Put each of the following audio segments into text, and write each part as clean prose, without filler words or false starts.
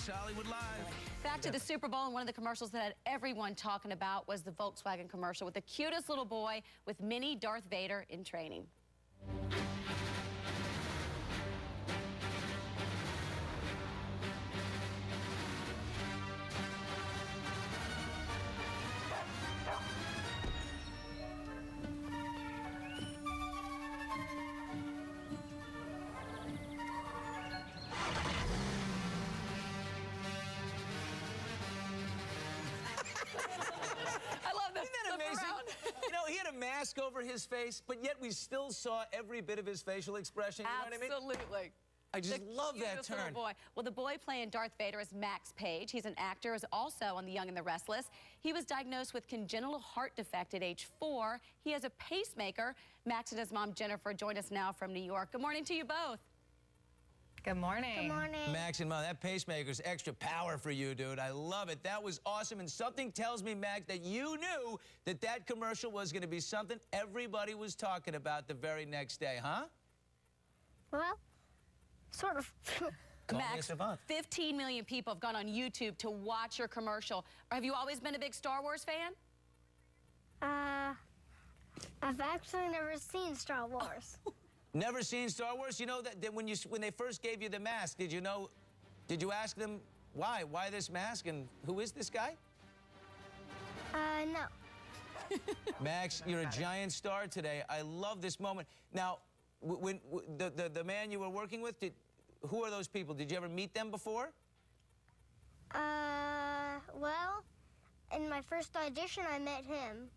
CBS Hollywood Live. Back to the Super Bowl, and one of the commercials that had everyone talking about was the Volkswagen commercial with the cutest little boy with mini Darth Vader in training. He had a mask over his face, but yet we still saw every bit of his facial expression. You know what I mean? Absolutely. I just love that turn. Little boy. Well, the boy playing Darth Vader is Max Page. He's an actor, is also on The Young and the Restless. He was diagnosed with congenital heart defect at age 4. He has a pacemaker. Max and his mom, Jennifer, join us now from New York. Good morning to you both. Good morning. Good morning. Max and Mom, that pacemaker's extra power for you, dude. I love it. That was awesome. And something tells me, Max, that you knew that that commercial was going to be something everybody was talking about the very next day, huh? Well, sort of. Max, 15 million people have gone on YouTube to watch your commercial. Have you always been a big Star Wars fan? I've actually never seen Star Wars. Never seen Star Wars? You know that when they first gave you the mask, did you ask them why this mask and who is this guy? No. Max, you're a giant star today. I love this moment. Now, when the man you were working with, who are those people? Did you ever meet them before? Well, in my first audition, I met him.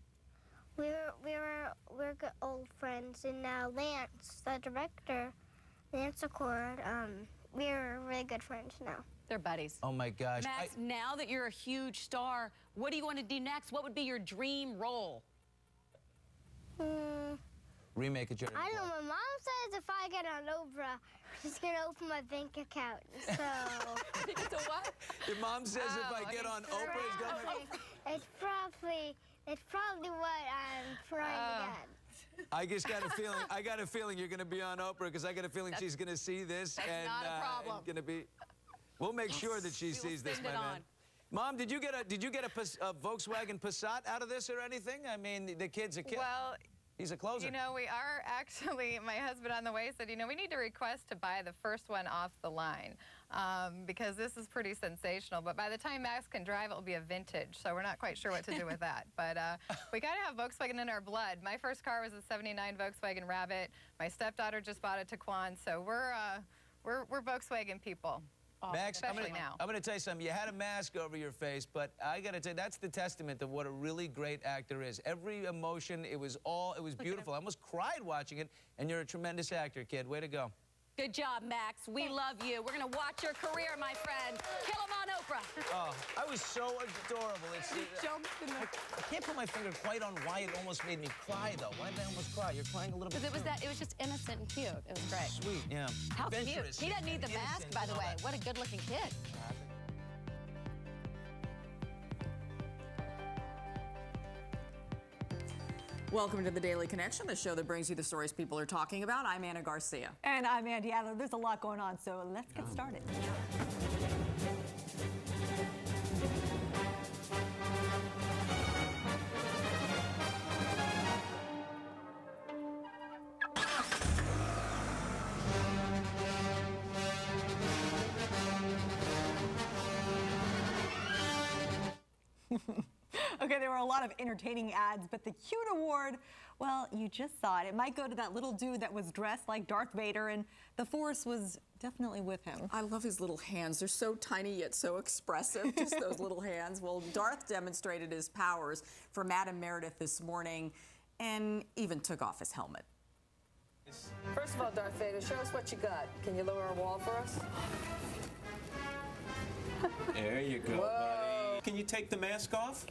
We're good old friends, and now Lance, the director, Lance Accord, we're really good friends now. They're buddies. Oh my gosh. Max, now that you're a huge star, what do you want to do next? What would be your dream role? Remake of Jerry. I don't know. My mom says if I get on Oprah, she's gonna open my bank account. So. So what? Your mom says if I get on Oprah, it's gonna. It's probably what I'm trying to get. I just got a feeling. I got a feeling you're going to be on Oprah because I got a feeling she's going to see this and not a problem. going to be. We'll make sure that she sees this, my man. Mom, did you get a Volkswagen Passat out of this or anything? I mean, the kid's a kid. Well, he's a closer. you know, we are actually, my husband on the way said, you know, we need to request to buy the first one off the line because this is pretty sensational. But by the time Max can drive, it will be a vintage, so we're not quite sure what to do with that. But we got to have Volkswagen in our blood. My first car was a '79 Volkswagen Rabbit. My stepdaughter just bought a Tiguan, so we're Volkswagen people. Max, I'm now. going to tell you something. You had a mask over your face, but I got to tell you, that's the testament of what a really great actor is. Every emotion, it was beautiful. I almost cried watching it, and you're a tremendous actor, kid. Way to go. Good job, Max. We love you. We're going to watch your career, my friend. Kill him on Oprah. Oh, I was so adorable. I can't put my finger quite on why it almost made me cry, though. Why did I almost cry? You're crying a little bit. Because it was just innocent and cute. It was great. Sweet, yeah. How cute. He doesn't need the mask, by the way. What a good-looking kid. Welcome to the Daily Connection, the show that brings you the stories people are talking about. I'm Anna Garcia. And I'm Andy Adler. There's a lot going on, so let's get started. Okay, there were a lot of entertaining ads, but the cute award, well, you just saw it. It might go to that little dude that was dressed like Darth Vader, and the force was definitely with him. I love his little hands. They're so tiny yet so expressive, just those little hands. Well, Darth demonstrated his powers for Madame Meredith this morning and even took off his helmet. First of all, Darth Vader, show us what you got. Can you lower a wall for us? There you go, buddy. Can you take the mask off?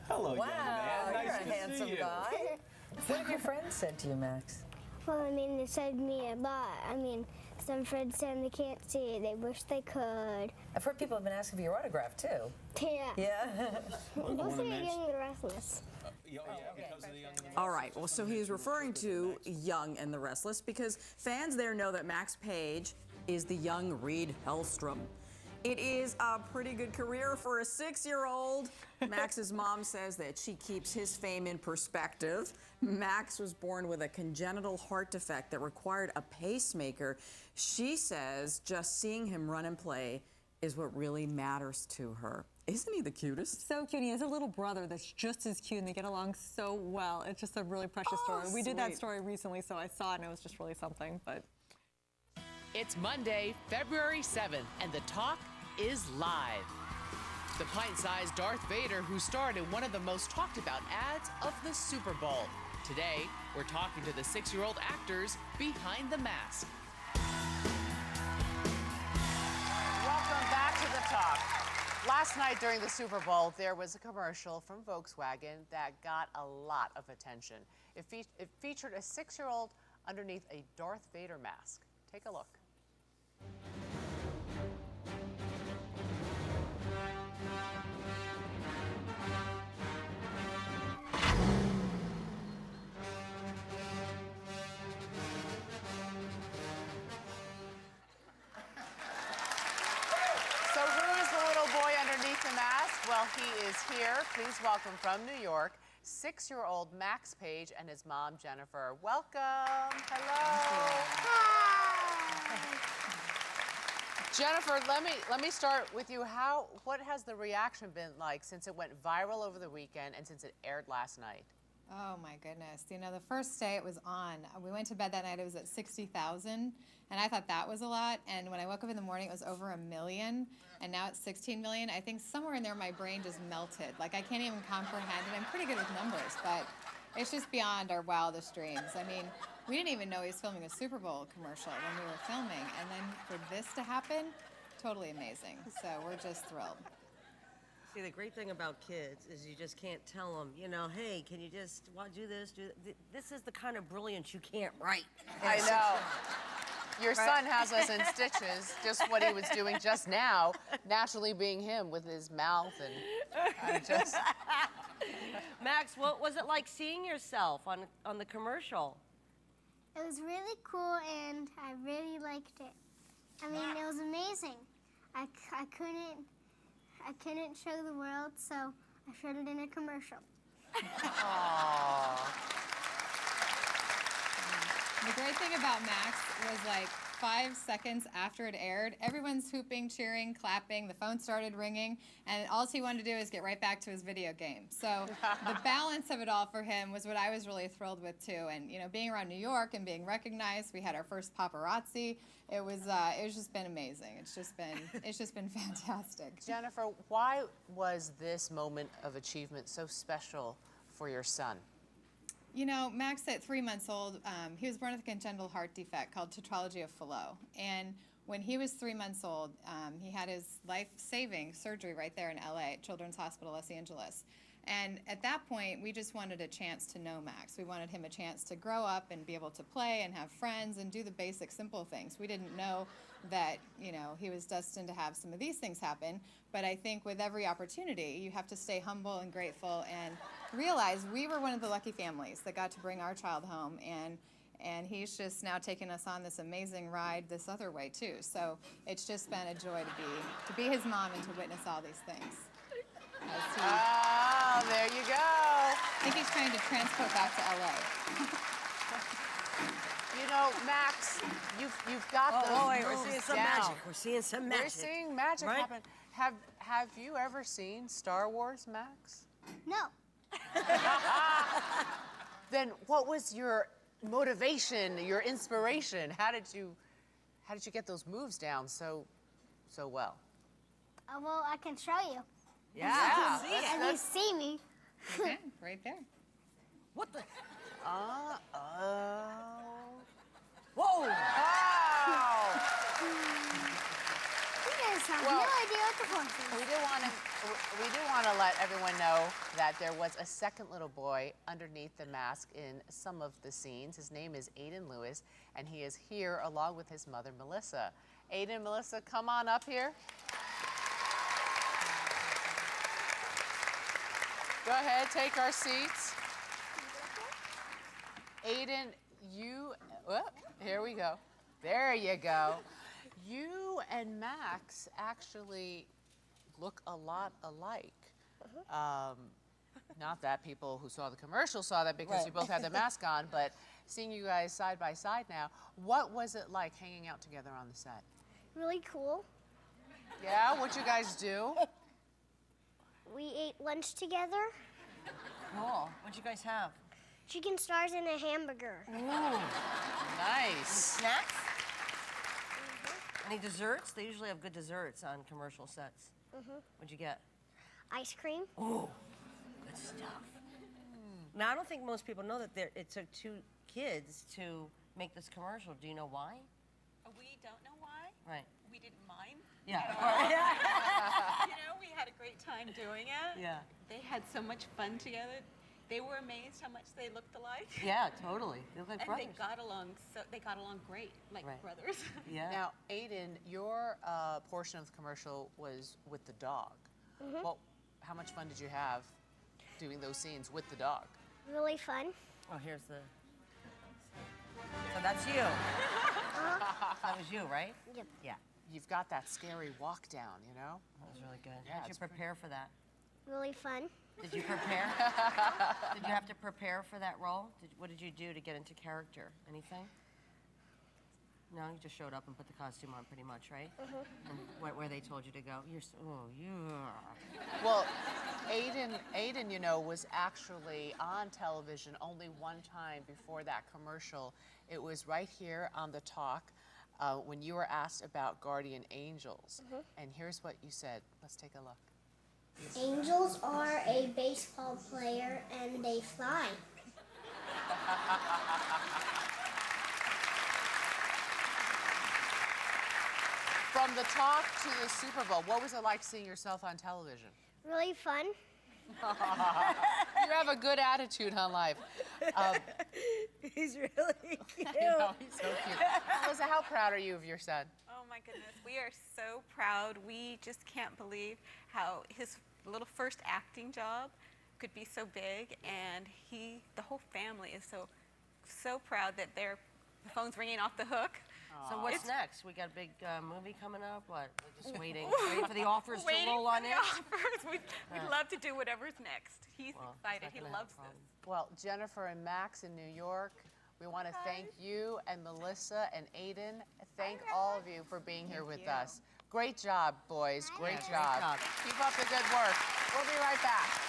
Hello, Wow, young man. Nice you're a to handsome see you. guy. What have your friends said to you, Max? Well, I mean, they said me a lot. I mean, some friends said they can't see it. They wish they could. I've heard people have been asking for your autograph, too. Yeah. Yeah. Mostly the Young and the Restless. All right, well, so he's referring to Young and the Restless because fans there know that Max Page is the young Reed Hellstrom. It is a pretty good career for a 6-year-old. Max's mom says that she keeps his fame in perspective. Max was born with a congenital heart defect that required a pacemaker. She says just seeing him run and play is what really matters to her. Isn't he the cutest? So cute. He has a little brother that's just as cute, and they get along so well. It's just a really precious story. We did that sweet. story recently, so I saw it, and it was just really something. But It's Monday, February 7th, and the talk is live. The pint-sized Darth Vader who starred in one of the most talked about ads of the Super Bowl. Today, we're talking to the 6-year-old actors behind the mask. Welcome back to the talk. Last night during the Super Bowl, there was a commercial from Volkswagen that got a lot of attention. It featured a 6-year-old underneath a Darth Vader mask. Take a look. So who is the little boy underneath the mask? Well, he is here. Please welcome from New York, 6-year-old Max Page and his mom, Jennifer. Welcome. Hello. Jennifer, let me start with you. What has the reaction been like since it went viral over the weekend and since it aired last night? Oh my goodness. You know, the first day it was on, we went to bed that night, it was at 60,000, and I thought that was a lot. And when I woke up in the morning, it was over 1 million, and now it's 16 million. I think somewhere in there my brain just melted. Like, I can't even comprehend it. I'm pretty good with numbers, but it's just beyond our wildest dreams. I mean, we didn't even know he was filming a Super Bowl commercial when we were filming, and then for this to happen, totally amazing. So we're just thrilled. See, the great thing about kids is you just can't tell them, you know, hey, can you just do this, do that? This is the kind of brilliance you can't write. I know. Your son has us in stitches, just what he was doing just now, naturally being him with his mouth and just... Max, what was it like seeing yourself on the commercial? It was really cool, and I really liked it. I mean, it was amazing. I couldn't show the world, so I showed it in a commercial. Aww. The great thing about Max was, like, 5 seconds after it aired, everyone's hooping, cheering, clapping, the phone started ringing, and all he wanted to do is get right back to his video game. So the balance of it all for him was what I was really thrilled with too. And you know, being around New York and being recognized, we had our first paparazzi. It was just been amazing. It's just been fantastic. Jennifer, why was this moment of achievement so special for your son? You know, Max, at 3 months old, he was born with a congenital heart defect called tetralogy of Fallot. And when he was 3 months old, he had his life-saving surgery right there in LA, Children's Hospital, Los Angeles. And at that point, we just wanted a chance to know Max. We wanted him a chance to grow up and be able to play and have friends and do the basic, simple things. We didn't know that, you know, he was destined to have some of these things happen. But I think with every opportunity, you have to stay humble and grateful and realize we were one of the lucky families that got to bring our child home. And he's just now taken us on this amazing ride this other way, too. So it's just been a joy to be his mom and to witness all these things. Oh, there you go. I think he's trying to transport back to LA. You know, Max, you've got those wait, we're moves seeing some down. magic. We're seeing some magic. We're seeing magic right? happen. Have you ever seen Star Wars, Max? No. Then what was your motivation, your inspiration? How did you get those moves down so well? Well, I can show you. Yeah. And you see me. Okay, right there. What the? Whoa! Wow! You guys have Well, no idea what the point is. We do want to let everyone know that there was a second little boy underneath the mask in some of the scenes. His name is Aiden Lewis, and he is here along with his mother, Melissa. Aiden, Melissa, come on up here. Go ahead, take our seats. Aiden, here we go. There you go. You you and Max actually look a lot alike. Not that people who saw the commercial saw that because you both had the mask on, but seeing you guys side by side now, what was it like hanging out together on the set? Really cool. Yeah, what'd you guys do? We ate lunch together. Cool. What'd you guys have? Chicken stars and a hamburger. Ooh. Nice. Snacks? Any desserts? They usually have good desserts on commercial sets. What'd you get? Ice cream. Ooh, good stuff. Now, I don't think most people know that it took 2 kids to make this commercial. Do you know why? We don't know why. Right. We didn't mind. Yeah. You know, we had a great time doing it. Yeah. They had so much fun together. They were amazed how much they looked alike. Yeah, totally. They look like And brothers. they got along great, like Right. brothers. Yeah. Now, Aiden, your portion of the commercial was with the dog. Well, how much fun did you have doing those scenes with the dog? Really fun. Oh, here's the. So that's you. That was you, right? Yep. Yeah. You've got that scary walk down, you know? That was really good. Yeah, How did you it's prepare for that? Really fun. Did you prepare? Did you have to prepare for that role? What did you do to get into character? Anything? No, you just showed up and put the costume on pretty much, right? And where they told you to go? Well, Aiden, you know, was actually on television only one time before that commercial. It was right here on The Talk when you were asked about guardian angels. And here's what you said. Let's take a look. Angels are a baseball player and they fly. From The Talk to the Super Bowl, what was it like seeing yourself on television? Really fun. You have a good attitude on life. He's really cute. You know, he's so cute. Melissa, how proud are you of your son? Oh my goodness, we are so proud. We just can't believe how his little first acting job could be so big, and the whole family is so proud that the phone's ringing off the hook. So what's next? We got a big movie coming up. What? We're just waiting for the offers to roll on in. We'd love to do whatever's next. He's excited. He loves this. Well, Jennifer and Max in New York, we want to thank you and Melissa and Aiden. Thank all of you for being here with us. Great job, boys. Great job. Keep up the good work. We'll be right back.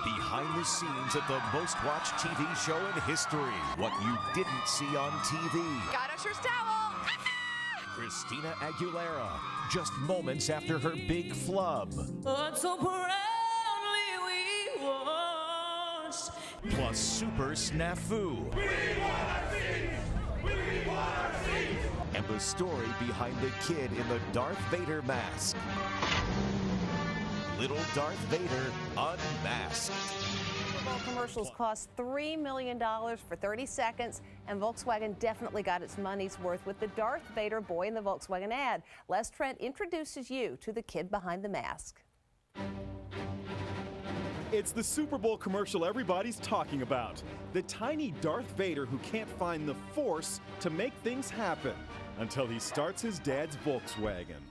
Behind the scenes at the most watched TV show in history. What you didn't see on TV. Got Usher's towel. Christina Aguilera, just moments after her big flub. But so proudly we watched. Plus super snafu. We want our seats! We want our seats! And the story behind the kid in the Darth Vader mask. Little Darth Vader unmasked. Super Bowl commercials cost $3 million for 30 seconds, and Volkswagen definitely got its money's worth with the Darth Vader boy in the Volkswagen ad. Les Trent introduces you to the kid behind the mask. It's the Super Bowl commercial everybody's talking about. The tiny Darth Vader who can't find the Force to make things happen until he starts his dad's Volkswagen.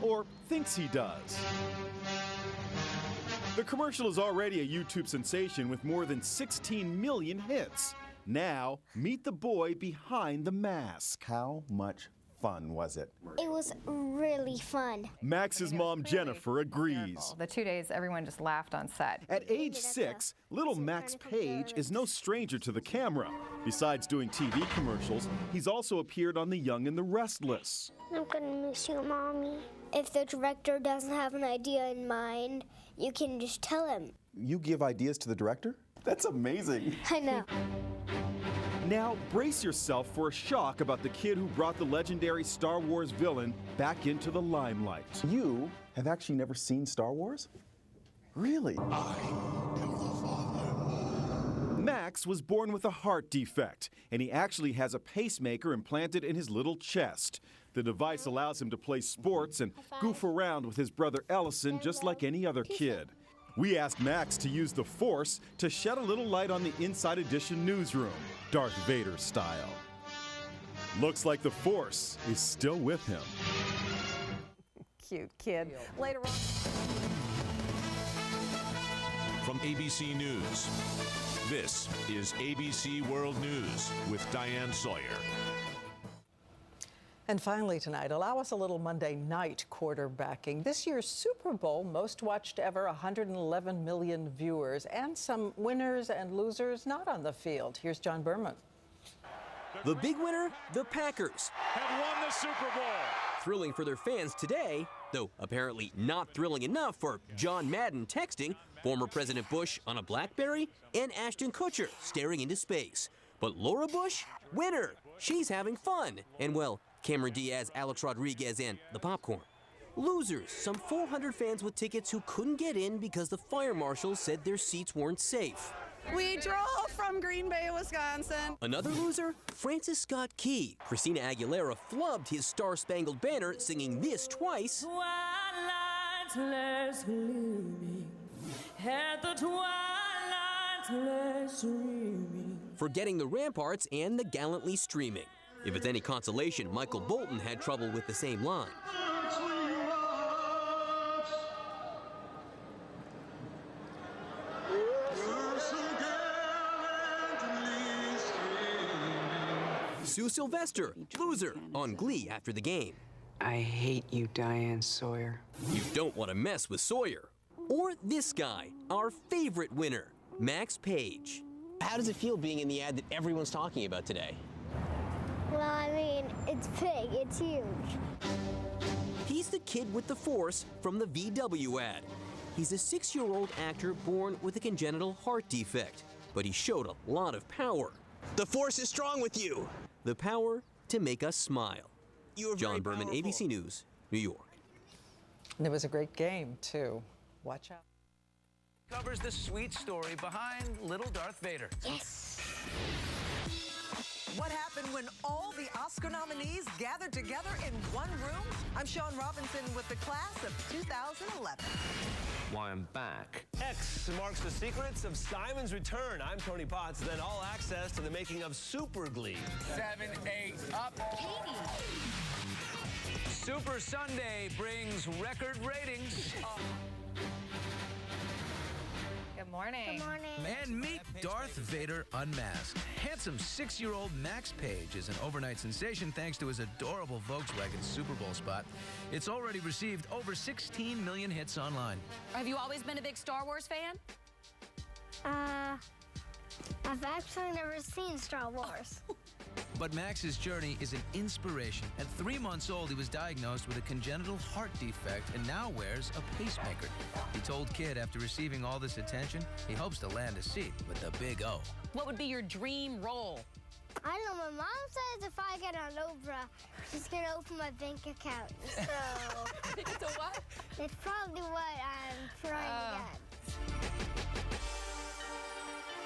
Or thinks he does. The commercial is already a YouTube sensation with more than 16 million hits. Now, meet the boy behind the mask. How much fun was it? It was really fun. Max's mom, Jennifer, agrees. The 2 days, everyone just laughed on set. At age 6, little Max Page is no stranger to the camera. Besides doing TV commercials, he's also appeared on The Young and the Restless. I'm gonna miss you, Mommy. If the director doesn't have an idea in mind, you can just tell him. You give ideas to the director? That's amazing. I know. Now, brace yourself for a shock about the kid who brought the legendary Star Wars villain back into the limelight. You have actually never seen Star Wars? Really? Max was born with a heart defect, and he actually has a pacemaker implanted in his little chest. The device allows him to play sports and goof around with his brother Ellison just like any other kid. We asked Max to use the Force to shed a little light on the Inside Edition newsroom, Darth Vader style. Looks like the Force is still with him. Cute kid. Later on. From ABC News, this is ABC World News with Diane Sawyer. And finally tonight, allow us a little Monday night quarterbacking. This year's Super Bowl, most watched ever, 111 million viewers, and some winners and losers not on the field. Here's John Berman. The big winner, the Packers, have won the Super Bowl. Thrilling for their fans today, though apparently not thrilling enough for John Madden texting, former President Bush on a BlackBerry, and Ashton Kutcher staring into space. But Laura Bush, winner. She's having fun. And well, Cameron Diaz, Alex Rodriguez, and the popcorn. Losers, some 400 fans with tickets who couldn't get in because the fire marshals said their seats weren't safe. We drove from Green Bay, Wisconsin. Another loser, Francis Scott Key. Christina Aguilera flubbed his Star-Spangled Banner singing this twice. Twilight less gleaming, at the twilight less streaming. Forgetting the ramparts and the gallantly streaming. If it's any consolation, Michael Bolton had trouble with the same line. Sue Sylvester, loser, on Glee after the game. I hate you, Diane Sawyer. You don't want to mess with Sawyer. Or this guy, our favorite winner, Max Page. How does it feel being in the ad that everyone's talking about today? Well, I mean, it's big, it's huge. He's the kid with the Force from the VW ad. He's a 6-year-old actor born with a congenital heart defect, but he showed a lot of power. The Force is strong with you. The power to make us smile. You're John Berman, ABC News, New York. And it was a great game, too. Watch out. Covers the sweet story behind little Darth Vader. Yes. What happened when all the Oscar nominees gathered together in one room? I'm Sean Robinson with the class of 2011. Why I'm back. X marks the secrets of Simon's return. I'm Tony Potts. Then all access to the making of Super Glee. 7, 8, up. Super Sunday brings record ratings. Good morning. Good morning. And meet Darth Vader unmasked. Handsome 6-year-old Max Page is an overnight sensation thanks to his adorable Volkswagen Super Bowl spot. It's already received over 16 million hits online. Have you always been a big Star Wars fan? I've actually never seen Star Wars. But Max's journey is an inspiration. At 3 months old, he was diagnosed with a congenital heart defect and now wears a pacemaker. He told Kid after receiving all this attention, he hopes to land a seat with the big O. What would be your dream role? I don't know. My mom says if I get on Oprah, she's going to open my bank account. So. It's a what? It's probably what I'm trying to get.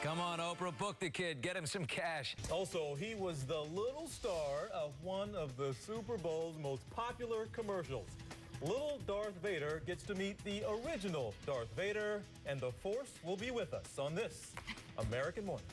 Come on, Oprah, book the Kid. Get him some cash. Also, he was the little star of one of the Super Bowl's most popular commercials. Little Darth Vader gets to meet the original Darth Vader, and the Force will be with us on this American Morning.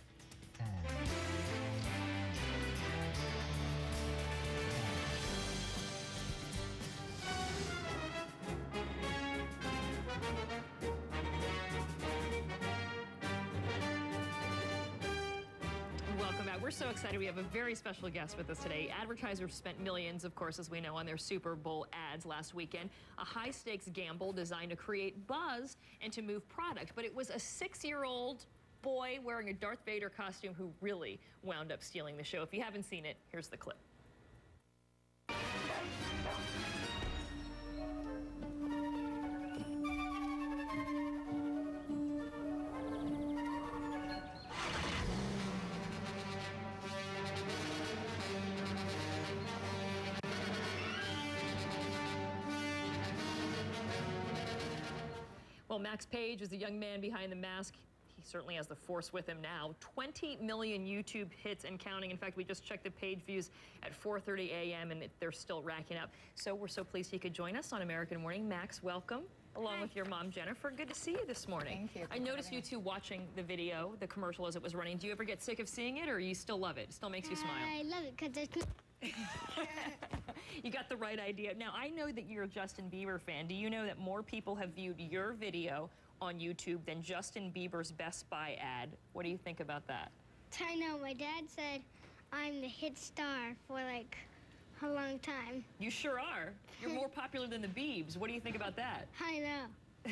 Welcome back. We're so excited. We have a very special guest with us today. Advertisers spent millions, of course, as we know, on their Super Bowl ads last weekend. A high-stakes gamble designed to create buzz and to move product. But it was a 6-year-old boy wearing a Darth Vader costume who really wound up stealing the show. If you haven't seen it, here's the clip. Well, Max Page is the young man behind the mask. he certainly has the force with him now. 20 million YouTube hits and counting. In fact, we just checked the page views at 4:30 a.m. and they're still racking up. So we're so pleased he could join us on American Morning. Max, welcome. Along with your mom, Jennifer. Good to see you this morning. Thank you. I noticed you two watching the video, the commercial as it was running. Do you ever get sick of seeing it, or you still love it? It still makes you smile? I love it because it's... You got the right idea. Now, I know that you're a Justin Bieber fan. Do you know that more people have viewed your video on YouTube than Justin Bieber's Best Buy ad? What do you think about that? I know. My dad said I'm the hit star for like a long time. You sure are. You're more popular than the Biebs. What do you think about that? I know.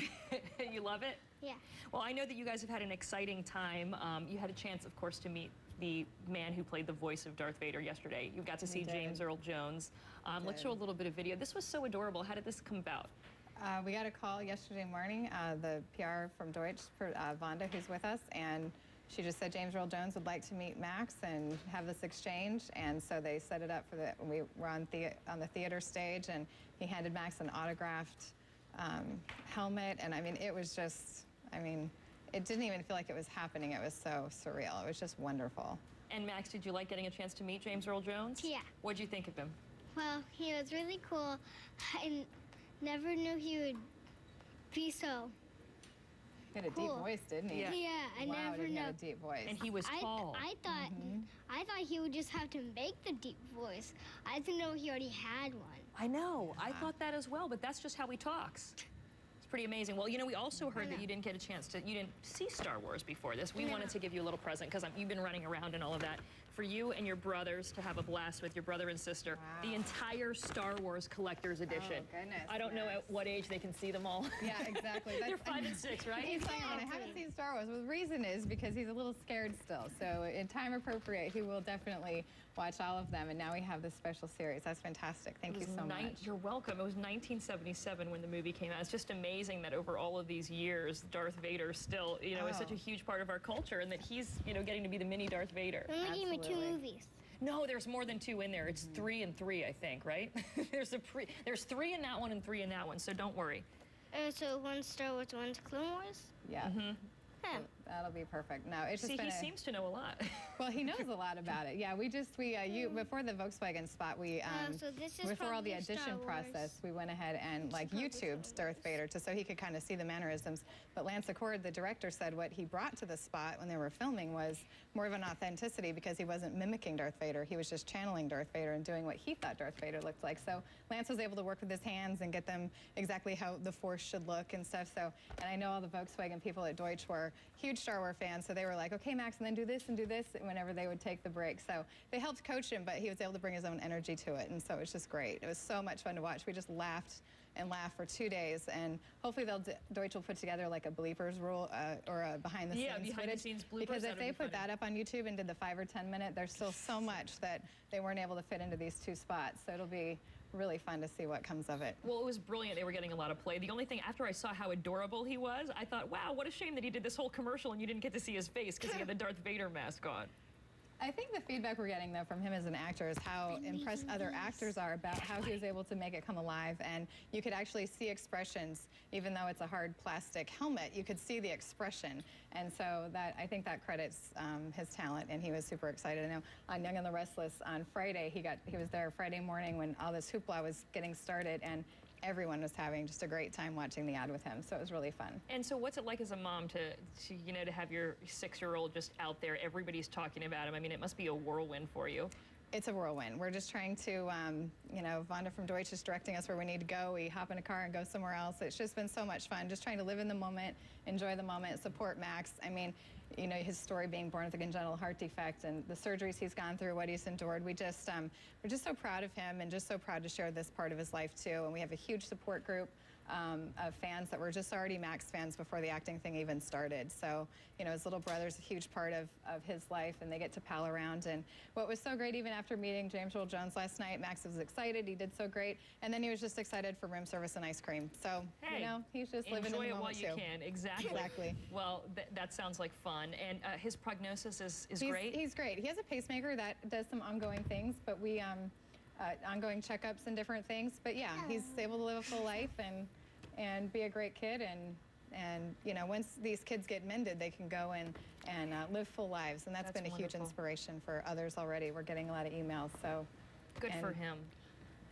You love it? Yeah. Well, I know that you guys have had an exciting time. You had a chance, of course, to meet the man who played the voice of Darth Vader yesterday. You got to see James Earl Jones. Let's show a little bit of video. This was so adorable. How did this come about? We got a call yesterday morning, the PR from Deutsch, for Vonda, who's with us, and she just said James Earl Jones would like to meet Max and have this exchange, and so they set it up for we were on the theater stage, and he handed Max an autographed helmet, and I mean, it was just, I mean, it didn't even feel like it was happening. It was so surreal. It was just wonderful. And Max, did you like getting a chance to meet James Earl Jones? Yeah. What'd you think of him? Well, he was really cool. I never knew he would be so He had a deep voice, didn't he? Yeah, I wow, never did he know. have a deep voice. And he was tall. I thought he would just have to make the deep voice. I didn't know he already had one. I know. I thought that as well, but that's just how he talks. It's pretty amazing. Well, you know, we also heard that you didn't get a chance to, you didn't see Star Wars before this. We wanted to give you a little present because you've been running around and all of that. For you and your brothers to have a blast with your brother and sister. Wow. The entire Star Wars Collector's Edition. Oh, goodness. I don't know at what age they can see them all. Yeah, exactly. They're 5 and 6, right? He's saying, I haven't seen Star Wars. Well, the reason is because he's a little scared still. So in time appropriate, he will definitely watch all of them. And now we have this special series. That's fantastic. Thank you so much. You're welcome. It was 1977 when the movie came out. It's just amazing that over all of these years, Darth Vader still, you know, is such a huge part of our culture, and that he's, you know, getting to be the mini Darth Vader. They only gave me 2 movies. No, there's more than 2 in there. It's 3 and 3, I think, right? There's 3 in that one and 3 in that one, so don't worry. So one's Star Wars, one's Clone Wars? Yeah. That'll be perfect. No, it's just he seems to know a lot. Well, he knows a lot about it. Yeah, before the Volkswagen spot, so this is before all the probably audition Star Wars. process, we went ahead and YouTubed Darth Vader so he could kind of see the mannerisms. But Lance Accord, the director, said what he brought to the spot when they were filming was more of an authenticity because he wasn't mimicking Darth Vader. He was just channeling Darth Vader and doing what he thought Darth Vader looked like. So Lance was able to work with his hands and get them exactly how the Force should look and stuff. So, and I know all the Volkswagen people at Deutsch were huge Star Wars fans, so they were like, okay, Max, and then do this whenever they would take the break. So they helped coach him, but he was able to bring his own energy to it, and so it was just great. It was so much fun to watch. We just laughed and laughed for 2 days, and hopefully Deutsch will put together like a bleepers rule or a behind-the-scenes behind-the-scenes bloopers. Because if they put that up on YouTube and did the 5 or 10 minute, there's still so much that they weren't able to fit into these 2 spots. So it'll be really fun to see what comes of it. Well, it was brilliant. They were getting a lot of play. The only thing, after I saw how adorable he was, I thought, wow, what a shame that he did this whole commercial and you didn't get to see his face because he had the Darth Vader mask on. I think the feedback we're getting, though, from him as an actor is how impressed other actors are about how he was able to make it come alive. And you could actually see expressions, even though it's a hard plastic helmet, you could see the expression. And so I think that credits his talent, and he was super excited. I know on Young and the Restless on Friday, he was there Friday morning when all this hoopla was getting started, and everyone was having just a great time watching the ad with him, so it was really fun. And so what's it like as a mom to have your 6-year-old just out there, everybody's talking about him? I mean, it must be a whirlwind for you. It's a whirlwind. We're just trying to, Vonda from Deutsch is directing us where we need to go. We hop in a car and go somewhere else. It's just been so much fun, just trying to live in the moment, enjoy the moment, support Max. I mean, you know, his story being born with a congenital heart defect and the surgeries he's gone through, what he's endured. We're just so proud of him and just so proud to share this part of his life too. And we have a huge support group of fans that were just already Max fans before the acting thing even started. So, you know, his little brother's a huge part of his life, and they get to pal around. And what was so great, even after meeting James Earl Jones last night, Max was excited. He did so great. And then he was just excited for room service and ice cream. So, hey, you know, he's just living in the moment, enjoy it while you can. Exactly. Exactly. Well, that sounds like fun. And his prognosis is great? He's great. He has a pacemaker that does some ongoing things, but we, ongoing checkups and different things. But yeah, he's able to live a full life and be a great kid, and And you know, once these kids get mended, they can go and live full lives, and that's been a huge inspiration for others already. We're getting a lot of emails, so good for him.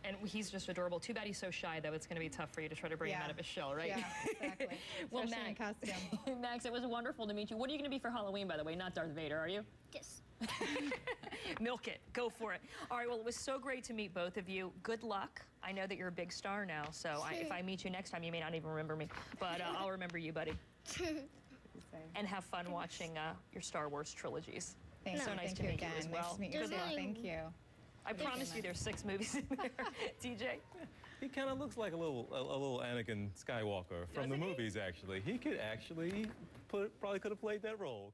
And he's just adorable. Too bad he's so shy, though. It's going to be tough for you to try to bring him out of his shell, right? Yeah, exactly. Well, Especially in costume. Max, it was wonderful to meet you. What are you going to be for Halloween, by the way? Not Darth Vader, are you? Yes. Milk it. Go for it. All right, well, it was so great to meet both of you. Good luck. I know that you're a big star now, so if I meet you next time, you may not even remember me. But I'll remember you, buddy. And have fun watching your Star Wars trilogies. Thanks. So nice to meet you as well. Nice to meet you. Good luck. Thank you. I promise you there's 6 movies in there. TJ? He kind of looks like a little Anakin Skywalker from the movies, actually. He could actually probably could have played that role.